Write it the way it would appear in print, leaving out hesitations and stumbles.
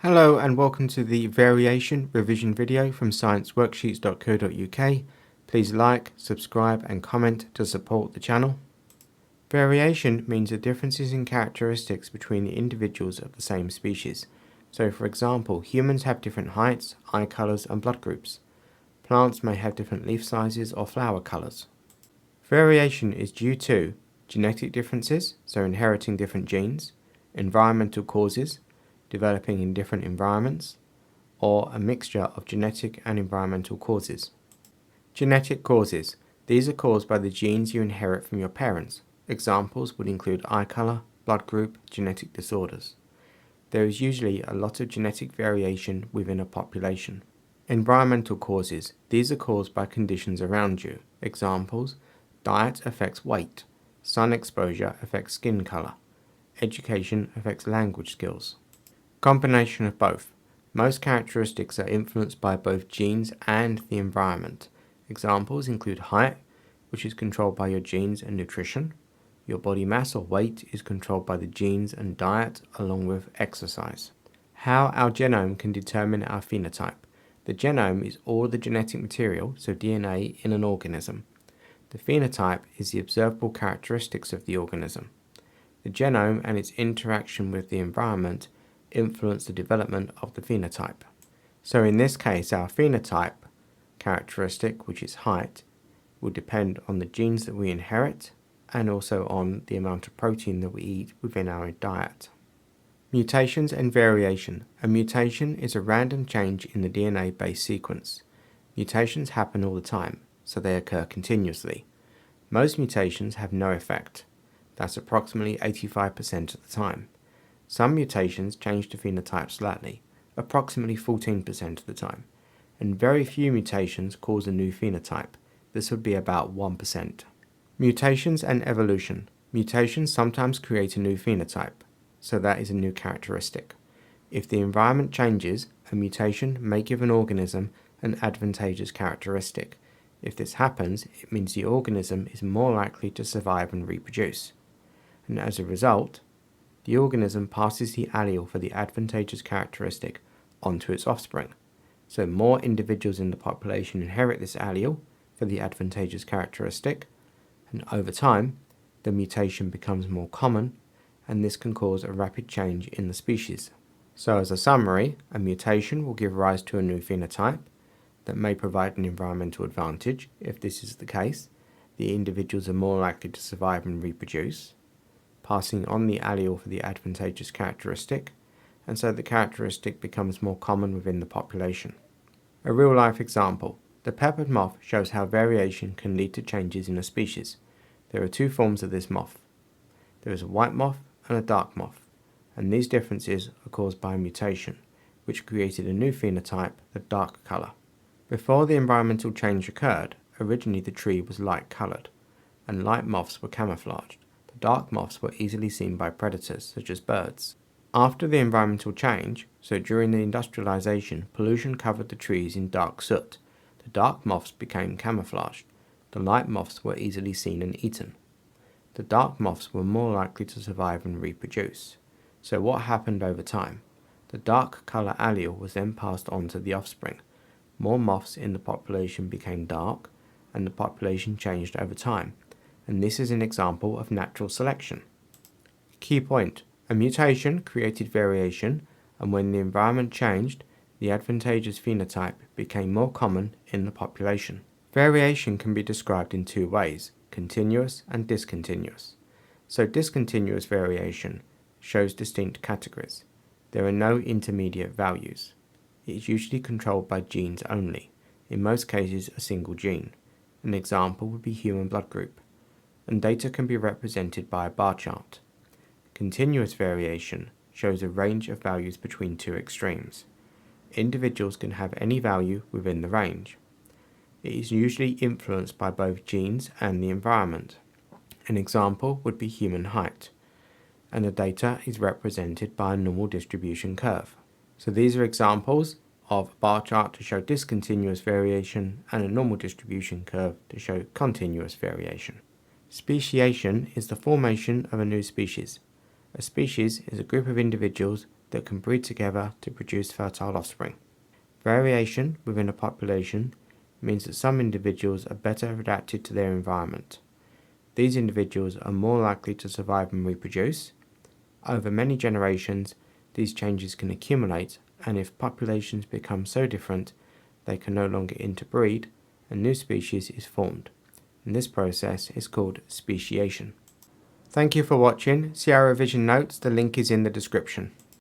Hello and welcome to the variation revision video from scienceworksheets.co.uk. Please like, subscribe and comment to support the channel. Variation means the differences in characteristics between the individuals of the same species. So for example, humans have different heights, eye colours and blood groups. Plants may have different leaf sizes or flower colours. Variation is due to genetic differences, so inheriting different genes, environmental causes, developing in different environments, or a mixture of genetic and environmental causes. Genetic causes. These are caused by the genes you inherit from your parents. Examples would include eye colour, blood group, genetic disorders. There is usually a lot of genetic variation within a population. Environmental causes. These are caused by conditions around you. Examples: diet affects weight, sun exposure affects skin colour, education affects language skills. Combination of both. Most characteristics are influenced by both genes and the environment. Examples include height, which is controlled by your genes and nutrition. Your body mass or weight is controlled by the genes and diet, along with exercise. How our genome can determine our phenotype. The genome is all the genetic material, so DNA, in an organism. The phenotype is the observable characteristics of the organism. The genome and its interaction with the environment influence the development of the phenotype. So in this case, our phenotype characteristic, which is height, will depend on the genes that we inherit and also on the amount of protein that we eat within our diet. Mutations and variation. A mutation is a random change in the DNA-based sequence. Mutations happen all the time, so they occur continuously. Most mutations have no effect. That's approximately 85% of the time. Some mutations change the phenotype slightly, approximately 14% of the time, and very few mutations cause a new phenotype. This would be about 1%. Mutations and evolution. Mutations sometimes create a new phenotype, so that is a new characteristic. If the environment changes, a mutation may give an organism an advantageous characteristic. If this happens, it means the organism is more likely to survive and reproduce. And as a result, the organism passes the allele for the advantageous characteristic onto its offspring. So more individuals in the population inherit this allele for the advantageous characteristic, and over time, the mutation becomes more common, and this can cause a rapid change in the species. So as a summary, a mutation will give rise to a new phenotype that may provide an environmental advantage. If this is the case, the individuals are more likely to survive and reproduce, passing on the allele for the advantageous characteristic, and so the characteristic becomes more common within the population. A real-life example. The peppered moth shows how variation can lead to changes in a species. There are two forms of this moth. There is a white moth and a dark moth, and these differences are caused by a mutation, which created a new phenotype, the dark colour. Before the environmental change occurred, originally the tree was light-coloured, and light moths were camouflaged. Dark moths were easily seen by predators, such as birds. After the environmental change, so during the industrialization, pollution covered the trees in dark soot. The dark moths became camouflaged. The light moths were easily seen and eaten. The dark moths were more likely to survive and reproduce. So what happened over time? The dark color allele was then passed on to the offspring. More moths in the population became dark, and the population changed over time. And this is an example of natural selection. Key point: a mutation created variation, and when the environment changed, the advantageous phenotype became more common in the population. Variation can be described in two ways: continuous and discontinuous. So discontinuous variation shows distinct categories. There are no intermediate values. It is usually controlled by genes only, in most cases a single gene. An example would be human blood group, and data can be represented by a bar chart. Continuous variation shows a range of values between two extremes. Individuals can have any value within the range. It is usually influenced by both genes and the environment. An example would be human height, and the data is represented by a normal distribution curve. So these are examples of a bar chart to show discontinuous variation and a normal distribution curve to show continuous variation. Speciation is the formation of a new species. A species is a group of individuals that can breed together to produce fertile offspring. Variation within a population means that some individuals are better adapted to their environment. These individuals are more likely to survive and reproduce. Over many generations, these changes can accumulate, and if populations become so different they can no longer interbreed, a new species is formed. And this process is called speciation. Thank you for watching. See our revision notes, the link is in the description.